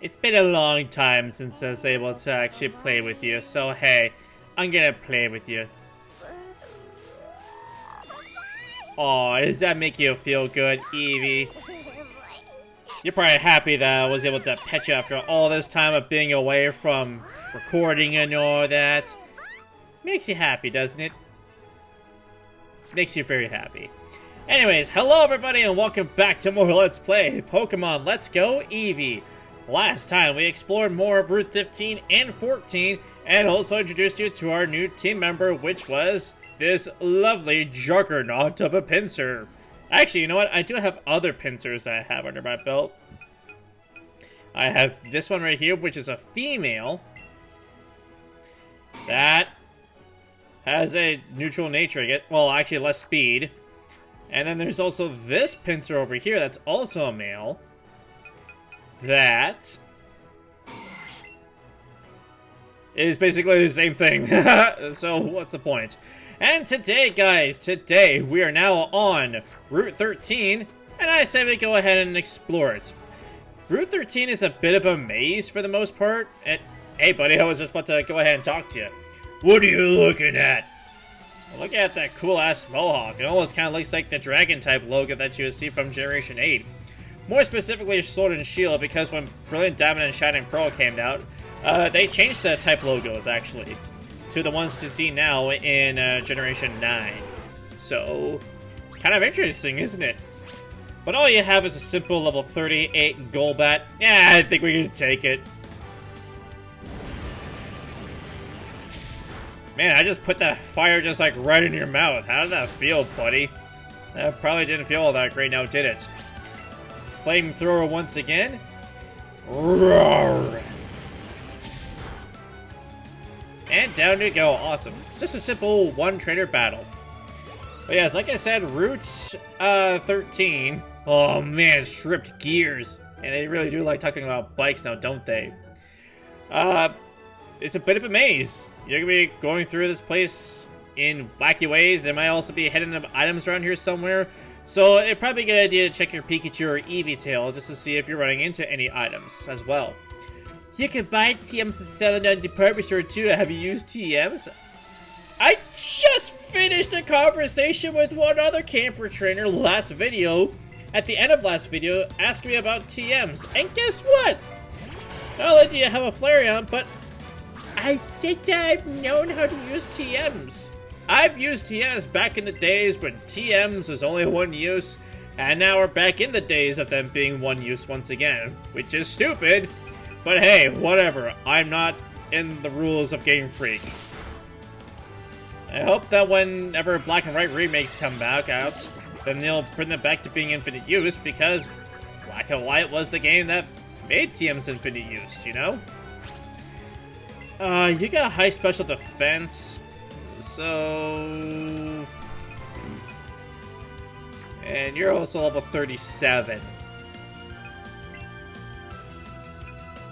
It's been a long time since I was able to actually play with you, so hey, I'm gonna play with you. Aw, does that make you feel good, Eevee? You're probably happy that I was able to pet you after all this time of being away from recording and all that. Makes you happy, doesn't it? Makes you very happy. Anyways, hello everybody and welcome back to more Let's Play Pokemon Let's Go Eevee. Last time we explored more of Route 15 and 14 and also introduced you to our new team member, which was this lovely juggernaut of a pincer. Actually, you know what? I do have other pincers that I have under my belt. I have this one right here, which is a female. That has a neutral nature. Well, actually less speed. And then there's also this pincer over here that's also a male. That is basically the same thing. So what's the point? And today, guys, we are now on Route 13, and I say we go ahead and explore it. Route 13 is a bit of a maze for the most part. And hey, buddy, I was just about to go ahead and talk to you. What are you looking at? Look at that cool-ass mohawk. It almost kind of looks like the Dragon-type logo that you would see from Generation 8. More specifically, Sword and Shield, because when Brilliant Diamond and Shining Pearl came out, they changed the type logos, actually, to the ones to see now in Generation 9. So, kind of interesting, isn't it? But all you have is a simple level 38 Golbat. Yeah, I think we can take it. Man, I just put that fire just like right in your mouth. How did that feel, buddy? That probably didn't feel all that great now, did it? Flamethrower once again. Roar. And down you go. Awesome. Just a simple one-trainer battle. But yes, like I said, Route 13. Oh man, stripped gears. And they really do like talking about bikes now, don't they? It's a bit of a maze. You're going to be going through this place in wacky ways. There might also be hidden items around here somewhere. So it'd probably be a good idea to check your Pikachu or Eevee tail just to see if you're running into any items as well. You can buy TMs and sell it on the department store too. Have you used TMs? I just finished a conversation with one other camper trainer last video. At the end of last video, asking me about TMs. And guess what? Not only do you have a Flareon, but I said that I've known how to use TMs. I've used TMs back in the days when TMs was only one use, and now we're back in the days of them being one use once again, which is stupid, but hey, whatever. I'm not in the rules of Game Freak. I hope that whenever Black and White remakes come back out, then they'll bring them back to being infinite use, because Black and White was the game that made TMs infinite use, you know? You got high special defense, so... And you're also level 37.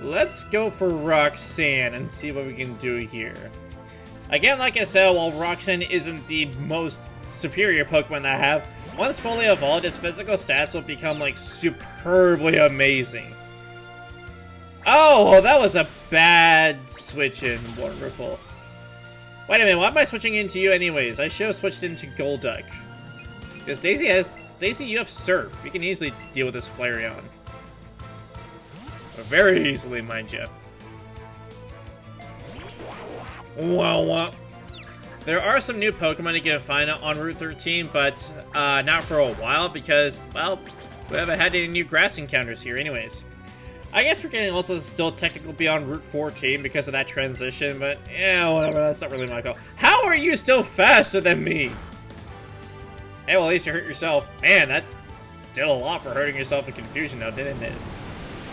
Let's go for Roxanne and see what we can do here. Again, like I said, while Roxanne isn't the most superior Pokemon I have, once fully evolved, its physical stats will become, like, superbly amazing. Oh, well, that was a bad switch-in. Wonderful. Wait a minute, why am I switching into you anyways? I should have switched into Golduck. Because Daisy, you have Surf. You can easily deal with this Flareon. Very easily, mind you. Wow. There are some new Pokemon you can find on Route 13, but not for a while because, well, we haven't had any new grass encounters here anyways. I guess we're getting also still technically be on Route 14 because of that transition, but yeah, whatever, that's not really my call. How are you still faster than me? Hey, well, at least you hurt yourself. Man, that did a lot for hurting yourself in confusion now, didn't it?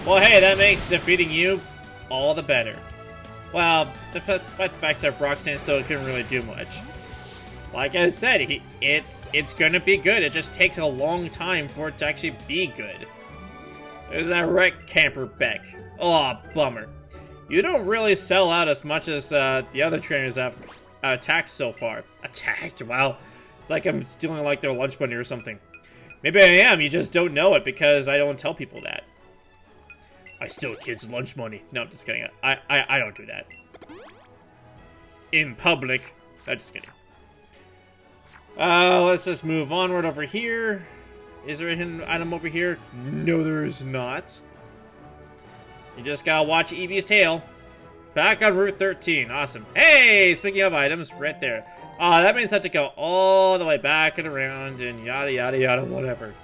Well, hey, that makes defeating you all the better. Well, the fact that Roxanne still couldn't really do much. Like I said, it's gonna be good. It just takes a long time for it to actually be good. There's that wreck camper Beck. Oh, bummer. You don't really sell out as much as the other trainers have attacked so far. Attacked? Wow. It's like I'm stealing like their lunch money or something. Maybe I am, you just don't know it because I don't tell people that. I steal kids' lunch money. No, I'm just kidding. I don't do that. In public. I'm just kidding. Let's just move onward over here. Is there a hidden item over here? No, there is not. You just gotta watch Eevee's tail. Back on Route 13. Awesome. Hey, speaking of items, right there. That means I have to go all the way back and around and yada yada yada, whatever.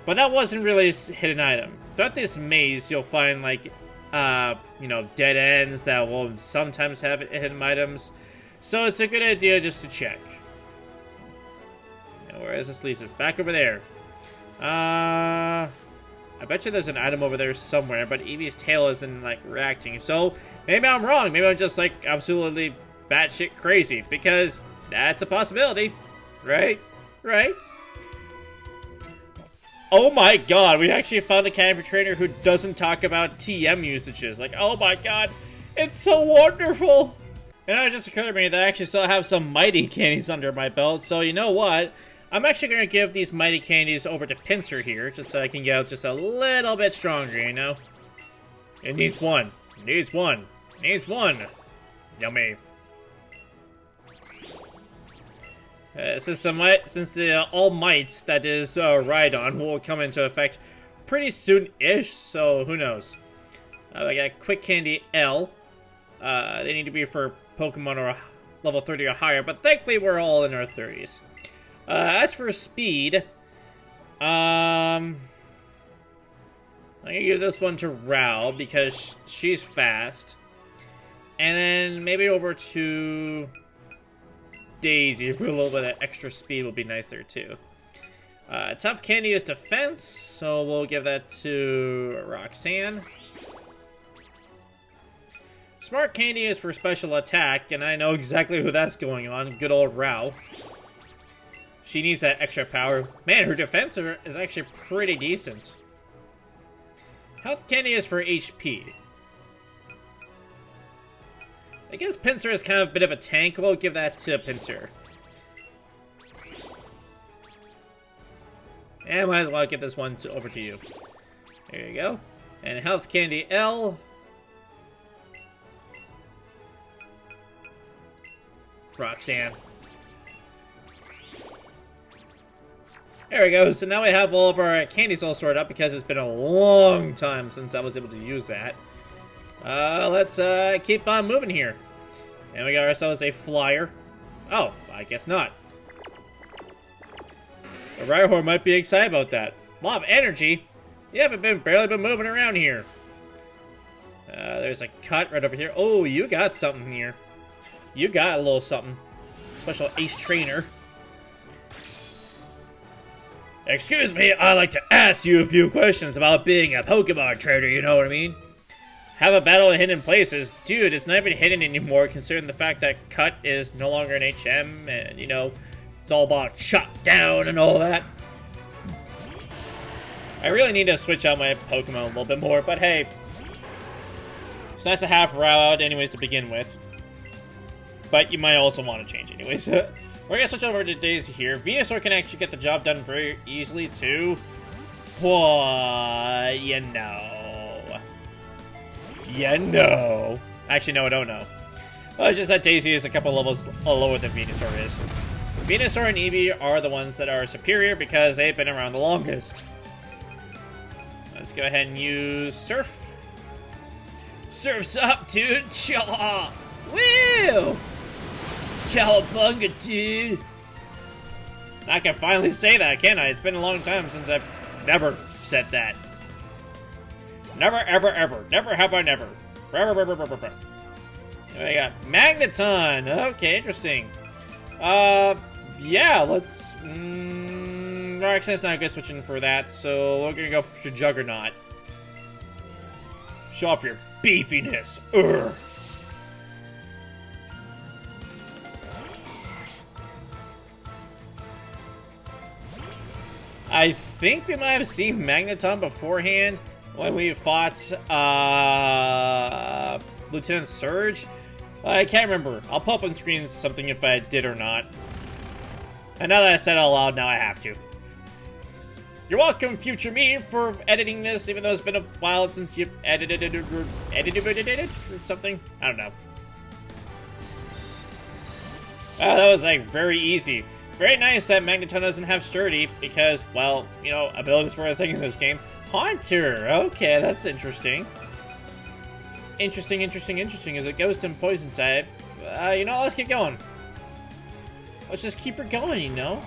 But that wasn't really a hidden item. Throughout this maze, you'll find, like, you know, dead ends that will sometimes have hidden items. So it's a good idea just to check. Now, where is this leads us? Back over there. I bet you there's an item over there somewhere, but Eevee's tail isn't, like, reacting. So maybe I'm wrong. Maybe I'm just, like, absolutely batshit crazy. Because that's a possibility. Right? Right? Oh my god, we actually found a candy trainer who doesn't talk about TM usages. Like, oh my god, it's so wonderful! And it just occurred to me that I actually still have some mighty candies under my belt, so you know what? I'm actually going to give these mighty candies over to Pinsir here, just so I can get out just a little bit stronger, you know? It needs one. It needs one. It needs one. Yummy. Since the all mights that is Rhydon will come into effect pretty soon-ish, so who knows? I got Quick Candy L. They need to be for Pokemon or level 30 or higher, but thankfully we're all in our 30s. As for speed, I'm gonna give this one to Rao because she's fast, and then maybe over to Daisy for a little bit of extra speed will be nice there too. Tough Candy is defense, so we'll give that to Roxanne. Smart Candy is for special attack, and I know exactly who that's going on. Good old Rao. She needs that extra power. Man, her defense is actually pretty decent. Health Candy is for HP. I guess Pinsir is kind of a bit of a tank. We'll give that to Pinsir. And might as well get this one over to you. There you go. And Health Candy L. Roxanne. There we go. So now we have all of our candies all sorted up because it's been a long time since I was able to use that. Let's keep on moving here. And we got ourselves a flyer. Oh, I guess not. The Rhyhorn might be excited about that. A lot of energy. You haven't barely been moving around here. There's a cut right over here. Oh, you got something here. You got a little something. Special ace trainer. Excuse me, I'd like to ask you a few questions about being a Pokemon trainer, you know what I mean? Have a battle in hidden places. Dude, it's not even hidden anymore considering the fact that Cut is no longer an HM and, you know, it's all about chop down and all that. I really need to switch out my Pokemon a little bit more, but hey. It's nice to have Rao out anyways to begin with. But you might also want to change anyways. We're going to switch over to Daisy here. Venusaur can actually get the job done very easily too. Well, you know. You know. Actually, no, I don't know. Well, it's just that Daisy is a couple levels lower than Venusaur is. Venusaur and Eevee are the ones that are superior because they've been around the longest. Let's go ahead and use Surf. Surf's up, dude! Chala! Woo! Cowabunga, dude! I can finally say that, can't I? It's been a long time since I've never said that. Never, ever, ever. Never have I never. There we got Magneton. Okay, interesting. Yeah, let's... Roxanne's not good switching for that, so we're gonna go for Juggernaut. Show off your beefiness. Urgh. I think we might have seen Magneton beforehand when we fought Lieutenant Surge. I can't remember. I'll pull up on screen something if I did or not. And now that I said it out loud, now I have to. You're welcome, future me, for editing this, even though it's been a while since you've edited it or something. I don't know. That was like very easy. Very nice that Magneton doesn't have sturdy because, well, you know, abilities were a thing in this game. Haunter, okay, that's interesting. Interesting. Is it ghost and poison type? You know, let's keep going. Let's just keep her going, you know?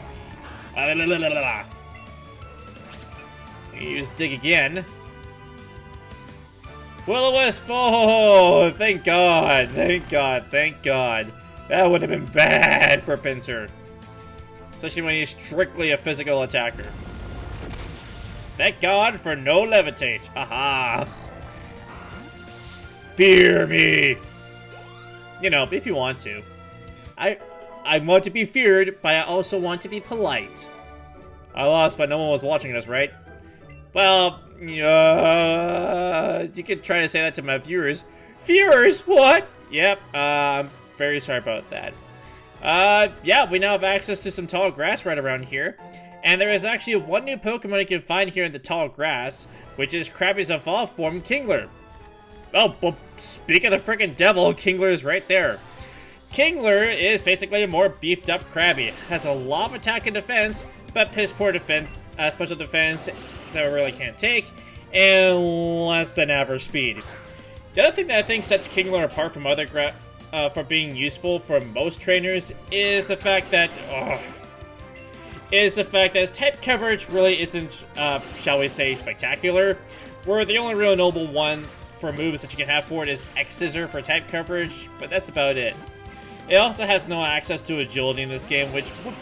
Use dig again. Will-o-wisp! Oh, thank God. That would have been bad for Pinsir. Especially when he's strictly a physical attacker. Thank God for no levitate. Haha. Fear me. You know, if you want to. I want to be feared, but I also want to be polite. I lost, but no one was watching us, right? Well, you could try to say that to my viewers. Viewers? What? Yep, I'm very sorry about that. Yeah, we now have access to some tall grass right around here. And there is actually one new Pokemon you can find here in the tall grass, which is Krabby's evolved form, Kingler. Oh, well, speak of the freaking devil, Kingler is right there. Kingler is basically a more beefed up Krabby. Has a lot of attack and defense, but piss poor special defense that we really can't take, and less than average speed. The other thing that I think sets Kingler apart from other for being useful for most trainers is the fact that his type coverage really isn't, shall we say, spectacular. Where the only real noble one for moves that you can have for it is X-Scissor for type coverage, but that's about it. It also has no access to agility in this game, which would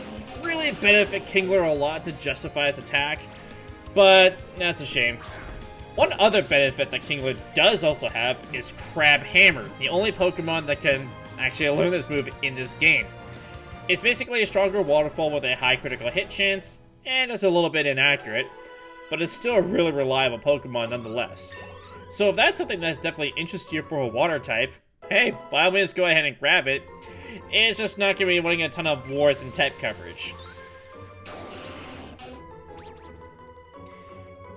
really benefit Kingler a lot to justify its attack, but that's a shame. One other benefit that Kingler does also have is Crab Hammer, the only Pokemon that can actually learn this move in this game. It's basically a stronger waterfall with a high critical hit chance, and it's a little bit inaccurate, but it's still a really reliable Pokemon nonetheless. So if that's something that's definitely interesting for a water type, hey, by all means go ahead and grab it. It's just not going to be winning a ton of wards and type coverage.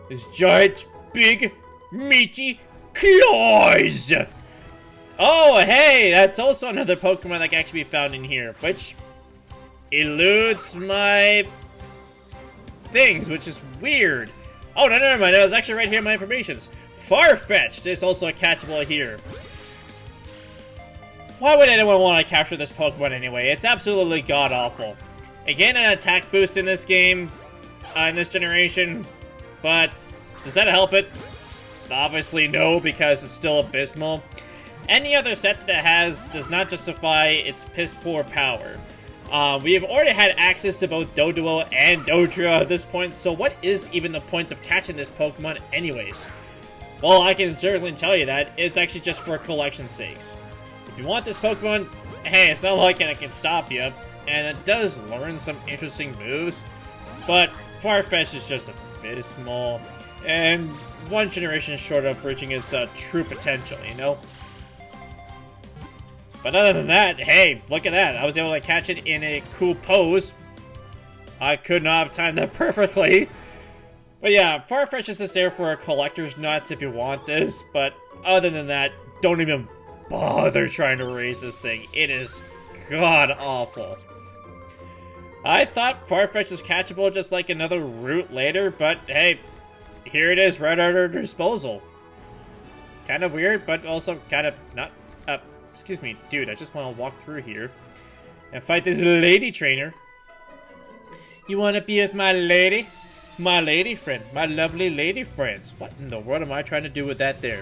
This giant, big, meaty claws! Oh, hey, that's also another Pokemon that can actually be found in here, which eludes my things, which is weird. Oh, no, never mind, it was actually right here in my informations. Farfetch'd is also catchable here. Why would anyone want to capture this Pokemon anyway? It's absolutely god-awful. Again, an attack boost in this game, in this generation, but does that help it? Obviously no, because it's still abysmal. Any other stat that it has does not justify its piss-poor power. We have already had access to both Doduo and Dodrio at this point, so what is even the point of catching this Pokemon anyways? Well, I can certainly tell you that. It's actually just for collection sakes. If you want this Pokemon, hey, it's not like it can stop you, and it does learn some interesting moves, but Farfetch'd is just abysmal, and one generation short of reaching its true potential, you know? But other than that, hey, look at that. I was able to catch it in a cool pose. I could not have timed that perfectly. But yeah, Farfetch'd is just there for a collector's nuts if you want this, but other than that, don't even bother trying to raise this thing. It is god-awful. I thought Farfetch'd was catchable just like another route later, but hey, here it is right at our disposal. Kind of weird, but also kind of not... excuse me, dude, I just want to walk through here and fight this lady trainer. You want to be with my lady? My lady friend, my lovely lady friends. What in the world am I trying to do with that there?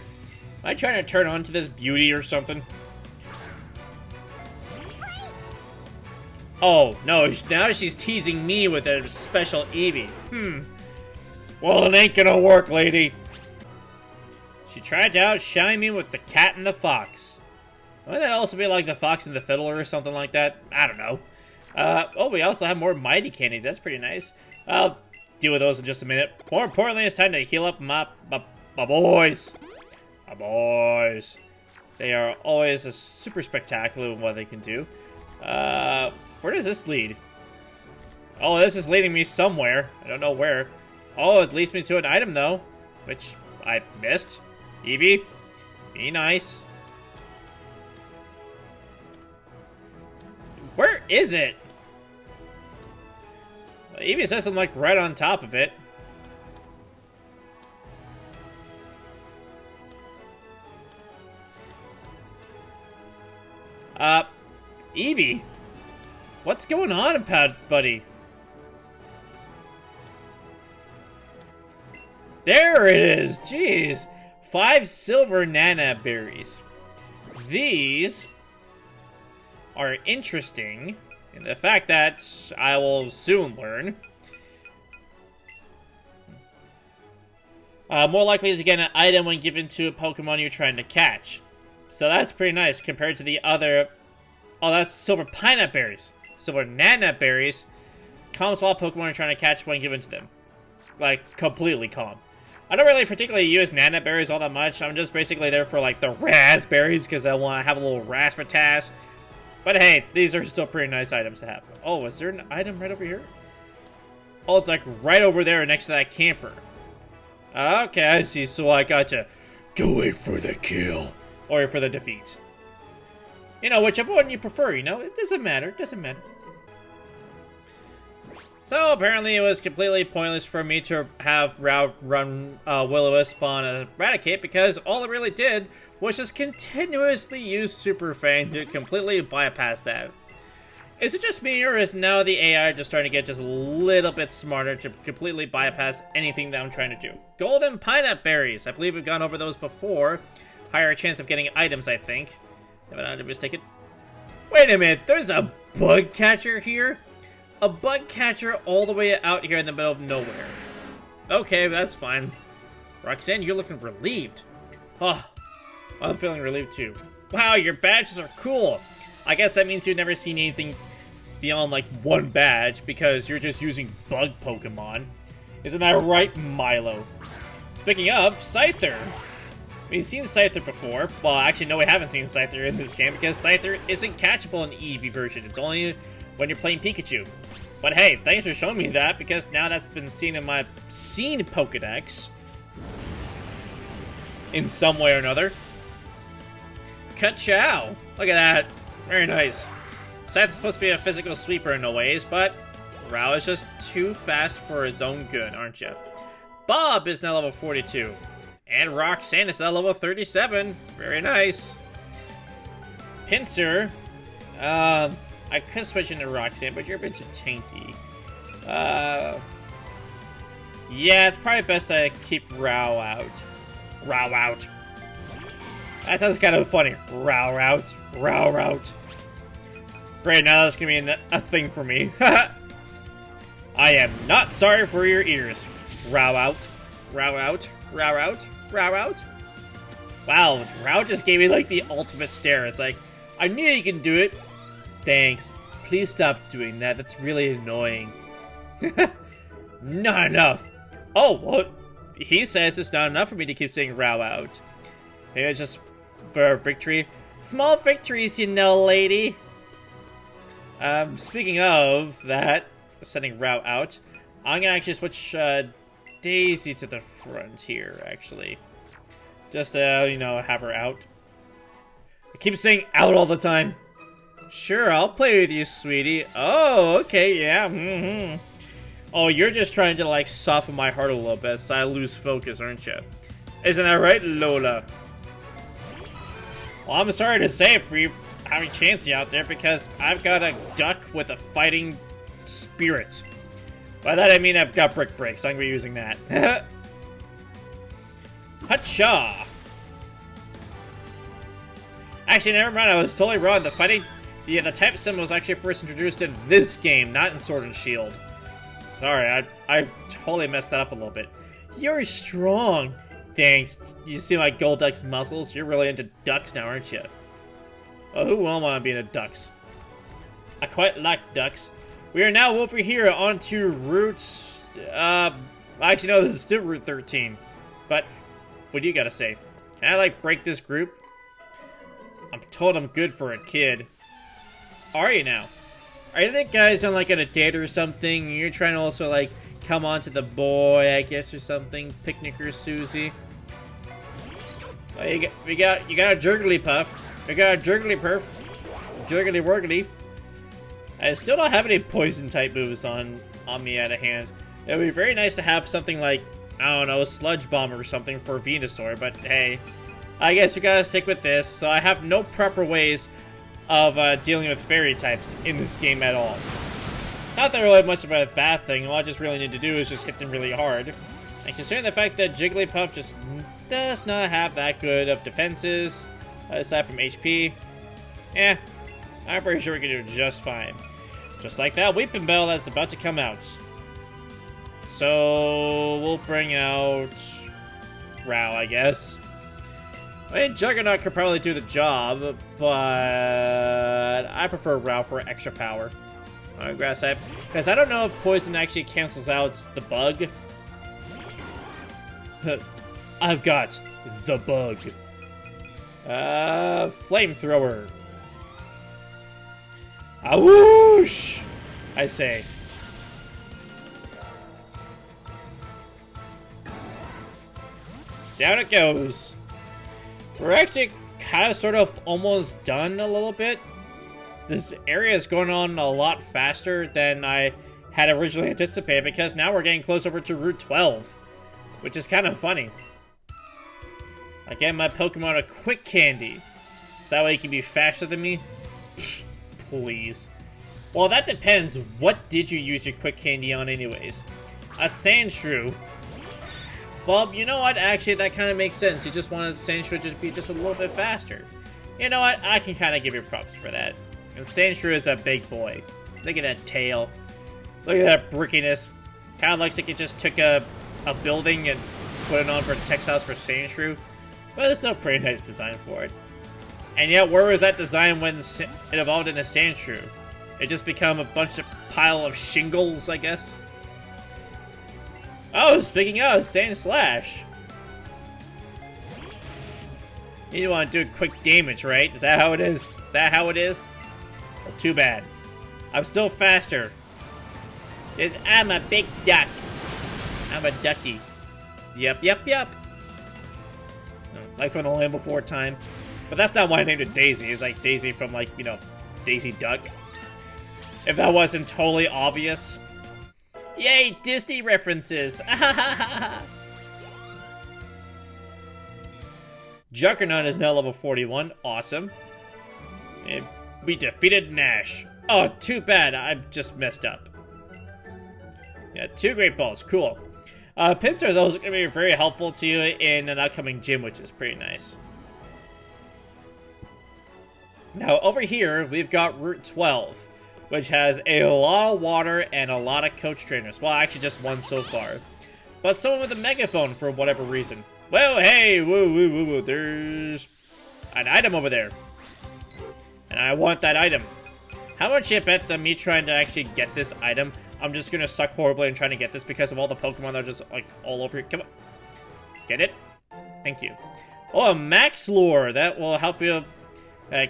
Am I trying to turn on to this beauty or something? Oh, no, now she's teasing me with a special Eevee. Well, it ain't gonna work, lady. She tried to outshine me with the cat and the fox. Wouldn't that also be like the fox and the fiddler or something like that? I don't know. Oh, we also have more mighty candies. That's pretty nice. I'll deal with those in just a minute. More importantly, it's time to heal up my boys. My boys. They are always super spectacular in what they can do. Where does this lead? Oh, this is leading me somewhere. I don't know where. Oh, it leads me to an item, though, which I missed. Eevee, be nice. Where is it? Well, Eevee says I'm like right on top of it. Eevee, what's going on, buddy? There it is! Jeez! 5 silver nana berries. These are interesting in the fact that I will soon learn. More likely to get an item when given to a Pokemon you're trying to catch. So that's pretty nice compared to the other... Oh, that's silver pineapple berries. Silver nana berries. Calm small Pokemon you're trying to catch when given to them. Like, completely calm. I don't really particularly use nana berries all that much. I'm just basically there for, like, the raspberries because I want to have a little raspatas. But hey, these are still pretty nice items to have. Oh, is there an item right over here? Oh, it's like right over there next to that camper. Okay, I see. So I gotcha. Go wait for the kill. Or for the defeat. You know, whichever one you prefer, you know? It doesn't matter. It doesn't matter. So, apparently it was completely pointless for me to have Rao run Will-O-Wisp on Eradicate because all it really did was just continuously use Super Fang to completely bypass that. Is it just me, or is now the AI just starting to get just a little bit smarter to completely bypass anything that I'm trying to do? Golden pineapple berries. I believe we've gone over those before. Higher chance of getting items, I think. If I'm not mistaken. Wait a minute, there's a bug catcher here? A bug catcher all the way out here in the middle of nowhere. Okay, that's fine. Roxanne, you're looking relieved. Oh, I'm feeling relieved too. Wow, your badges are cool. I guess that means you've never seen anything beyond like one badge because you're just using bug Pokemon. Isn't that right, Milo? Speaking of, Scyther. We've seen Scyther before. Well, actually, no, we haven't seen Scyther in this game because Scyther isn't catchable in Eevee version. It's only when you're playing Pikachu. But hey, thanks for showing me that because now that's been seen in my Pokedex. In some way or another. Ka-chow! Look at that. Very nice. Scyther's supposed to be a physical sweeper in no ways, but Rao is just too fast for his own good, aren't you? Bob is now level 42. And Roxanne is now level 37. Very nice. Pinsir. I could switch into Roxanne, but you're a bit too tanky. Yeah, it's probably best I keep Rao out. Rao out. That sounds kind of funny. Rao out. Rao out. Great, now that's gonna be a thing for me. I am not sorry for your ears. Rao out. Rao out. Rao out. Rao out. Wow, Rao just gave me like the ultimate stare. It's like, I knew you can do it. Thanks. Please stop doing that. That's really annoying. Not enough. Oh, well, he says it's not enough for me to keep saying Rao out. Maybe it's just for victory. Small victories, you know, lady. Speaking of that, sending Rao out, I'm gonna actually switch Daisy to the front here, actually. Just to, you know, have her out. I keep saying out all the time. Sure, I'll play with you, sweetie. Oh, okay, yeah, Oh, you're just trying to, like, soften my heart a little bit so I lose focus, aren't you? Isn't that right, Lola? Well, I'm sorry to say it for you having Chansey out there because I've got a duck with a fighting spirit. By that I mean I've got Brick Break, so I'm going to be using that. Hacha! Actually, never mind, I was totally wrong. The type sim was actually first introduced in this game, not in Sword and Shield. Sorry, I totally messed that up a little bit. You're strong. Thanks. You see my Golduck's muscles? You're really into ducks now, aren't you? Well, who won't want to be into ducks? I quite like ducks. We are now over here onto Route... actually, no, this is still Route 13. But, what do you gotta say? Can I, like, break this group? I'm told I'm good for a kid. Are you now? Are you the guys on like on a date or something? And you're trying to also like come on to the boy, I guess, or something. Picnicker Susie. Oh, you got a Jigglypuff. We got a Jigglypuff. Jiggly Worgly. I still don't have any poison type moves on me out of hand. It would be very nice to have something like, I don't know, Sludge Bomb or something for Venusaur, but hey, I guess we gotta stick with this. So I have no proper ways of dealing with fairy types in this game at all. Not that really much of a bad thing. All I just really need to do is just hit them really hard. And considering the fact that Jigglypuff just does not have that good of defenses, aside from HP, I'm pretty sure we can do just fine. Just like that Weeping Bell that's about to come out. So we'll bring out Rao, I guess. I mean, Juggernaut could probably do the job, but I prefer Rao for extra power. Grass type, because I don't know if Poison actually cancels out the bug. I've got the bug. Flamethrower. Awoosh! I say. Down it goes. We're actually kind of sort of almost done a little bit. This area is going on a lot faster than I had originally anticipated because now we're getting close over to Route 12, which is kind of funny. I gave my Pokemon a Quick Candy, so that way he can be faster than me. Please. Well, that depends. What did you use your Quick Candy on anyways? A Sandshrew. Well, you know what? Actually, that kind of makes sense. You just wanted Sandshrew to be just a little bit faster. You know what? I can kind of give you props for that. And Sandshrew is a big boy. Look at that tail. Look at that brickiness. Kind of looks like it just took a building and put it on for textiles for Sandshrew. But it's still a pretty nice design for it. And yet, where was that design when it evolved into Sandshrew? It just become a bunch of pile of shingles, I guess? Oh, speaking of, Sandslash. You want to do quick damage, right? Is that how it is? Is that how it is? Well, too bad. I'm still faster. I'm a big duck. I'm a ducky. Yep. Like from the Land Before Time. But that's not why I named it Daisy. It's like Daisy from, like, you know, Daisy Duck. If that wasn't totally obvious. Yay, Disney references! Juggernaut is now level 41. Awesome. And we defeated Nash. Oh, too bad. I just messed up. Yeah, 2 Great Balls. Cool. Pinsir is also going to be very helpful to you in an upcoming gym, which is pretty nice. Now, over here, we've got Route 12, which has a lot of water and a lot of coach trainers. Well, actually just one so far. But someone with a megaphone for whatever reason. Well, hey, woo, there's an item over there. And I want that item. How much you bet that me trying to actually get this item, I'm just going to suck horribly in trying to get this because of all the Pokemon that are just, like, all over here. Come on. Get it? Thank you. Oh, a Max Lure. That will help you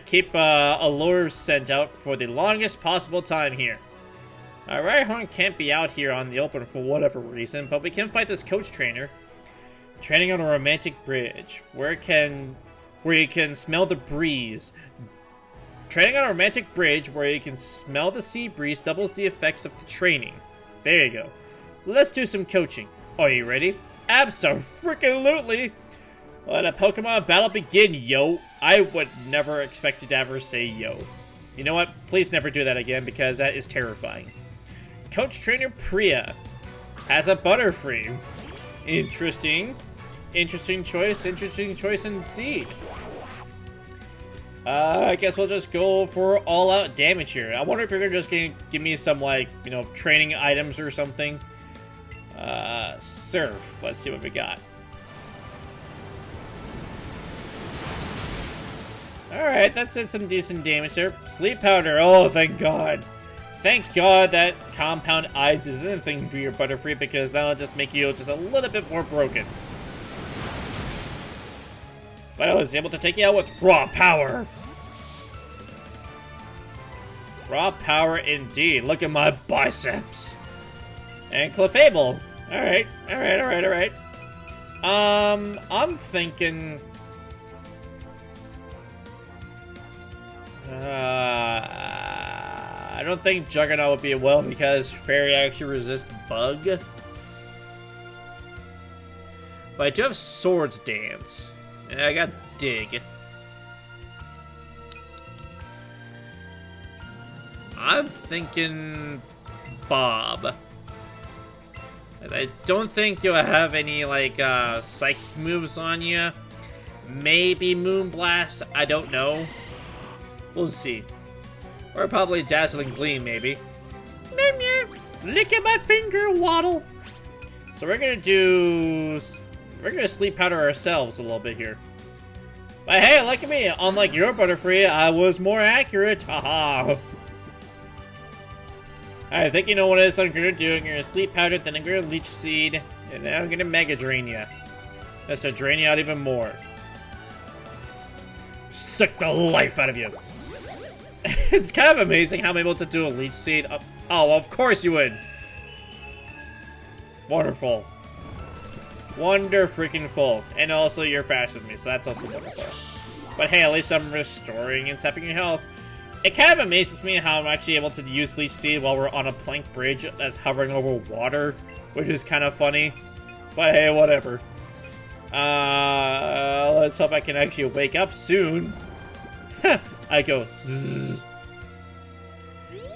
keep a lure sent out for the longest possible time here. Rhyhorn can't be out here on the open for whatever reason, but we can fight this coach trainer. Training on a romantic bridge, where you can smell the breeze. Training on a romantic bridge where you can smell the sea breeze doubles the effects of the training. There you go. Let's do some coaching. Are you ready? Abso-freaking-lutely! Let a Pokemon battle begin, yo. I would never expect you to ever say yo. You know what? Please never do that again because that is terrifying. Coach Trainer Priya has a Butterfree. Interesting. Interesting choice indeed. I guess we'll just go for all-out damage here. I wonder if you're just gonna give me some, like, you know, training items or something. Surf. Let's see what we got. Alright, that's some decent damage there. Sleep Powder. Oh, thank God. Thank God that Compound Eyes isn't a thing for your Butterfree because that'll just make you just a little bit more broken. But I was able to take you out with Raw Power. Raw Power indeed. Look at my biceps. And Clefable. Alright, alright, alright, alright. I'm thinking... I don't think Juggernaut would be well because Fairy actually resists Bug. But I do have Swords Dance. And I got Dig. I'm thinking Bob. I don't think you'll have any, like, psychic moves on you. Maybe Moonblast, I don't know. We'll see. Or probably Dazzling Gleam, maybe. Meow, meow. Lick at my finger, Waddle. So we're gonna Sleep Powder ourselves a little bit here. But hey, look at me. Unlike your Butterfree, I was more accurate. Haha. I think you know what it is I'm gonna do. I'm gonna Sleep Powder, then I'm gonna Leech Seed, and then I'm gonna Mega Drain you. That's to drain you out even more. Suck the life out of you. It's kind of amazing how I'm able to do a Leech Seed. Oh, of course you would. Wonderful. Wonder-freaking-ful. And also, you're faster than me, so that's also wonderful. But hey, at least I'm restoring and sapping your health. It kind of amazes me how I'm actually able to use Leech Seed while we're on a plank bridge that's hovering over water, which is kind of funny. But hey, whatever. Let's hope I can actually wake up soon. I go zzz.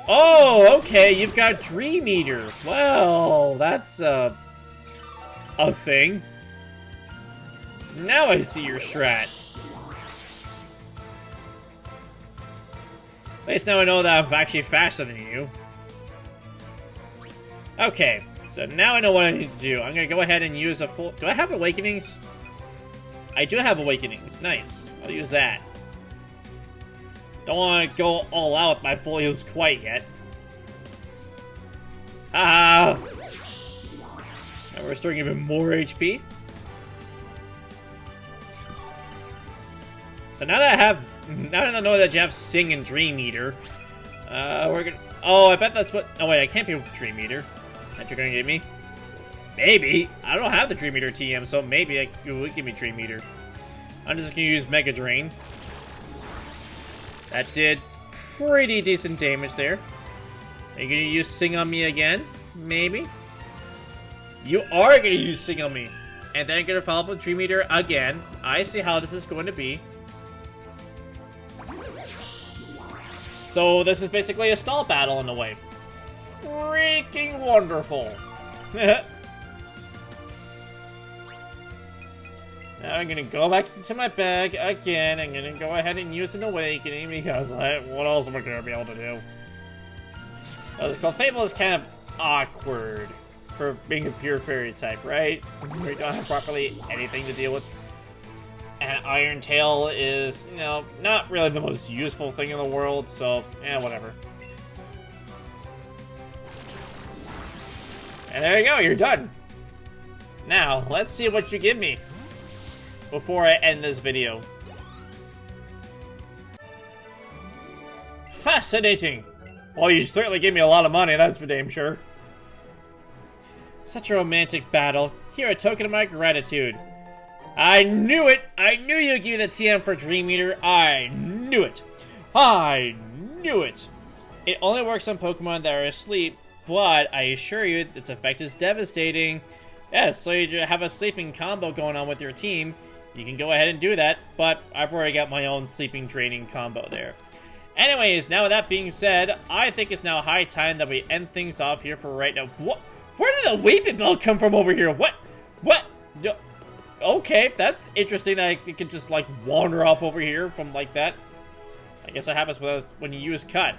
Oh, okay, you've got Dream Eater. Well, that's a thing. Now I see your strat. At least now I know that I'm actually faster than you. Okay, so now I know what I need to do. I'm gonna go ahead and use a full... Do I have Awakenings? I do have Awakenings. Nice. I'll use that. Don't want to go all out with my full heals quite yet. Ah! Now we're restoring even more HP. So now that I know that you have Sing and Dream Eater, we're gonna... Oh, I bet that's what... Oh wait, I can't be Dream Eater. That you're gonna give me? Maybe. I don't have the Dream Eater TM, so maybe you would give me Dream Eater. I'm just gonna use Mega Drain. That did pretty decent damage there. Are you gonna use Sing on me again? Maybe. You are gonna use Sing on me. And then you're gonna follow up with Dream Eater again. I see how this is going to be. So this is basically a stall battle in a way. Freaking wonderful. Now I'm gonna go back into my bag again. I'm gonna go ahead and use an Awakening because what else am I gonna be able to do? The Clefable is kind of awkward for being a pure fairy type, right? We don't have properly anything to deal with. And Iron Tail is, you know, not really the most useful thing in the world, so, whatever. And there you go, you're done. Now, let's see what you give me before I end this video. Fascinating! Well, you certainly gave me a lot of money, that's for damn sure. Such a romantic battle. Here, a token of my gratitude. I knew it! I knew you'd give me the TM for Dream Eater. I knew it! I knew it! It only works on Pokemon that are asleep, but I assure you, its effect is devastating. Yes, so you have a sleeping combo going on with your team. You can go ahead and do that, but I've already got my own sleeping draining combo there. Anyways, now with that being said, I think it's now high time that we end things off here for right now. What? Where did the Weeping Bell come from over here? What? No. Okay, that's interesting that it could just, like, wander off over here from like that. I guess that happens when you use Cut.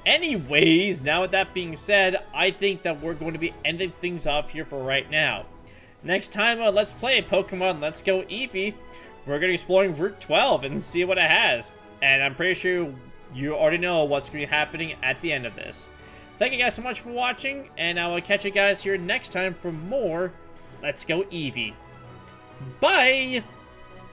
Anyways, now with that being said, I think that we're going to be ending things off here for right now. Next time on Let's Play Pokemon Let's Go Eevee, we're going to be exploring Route 12 and see what it has. And I'm pretty sure you already know what's going to be happening at the end of this. Thank you guys so much for watching, and I will catch you guys here next time for more Let's Go Eevee. Bye!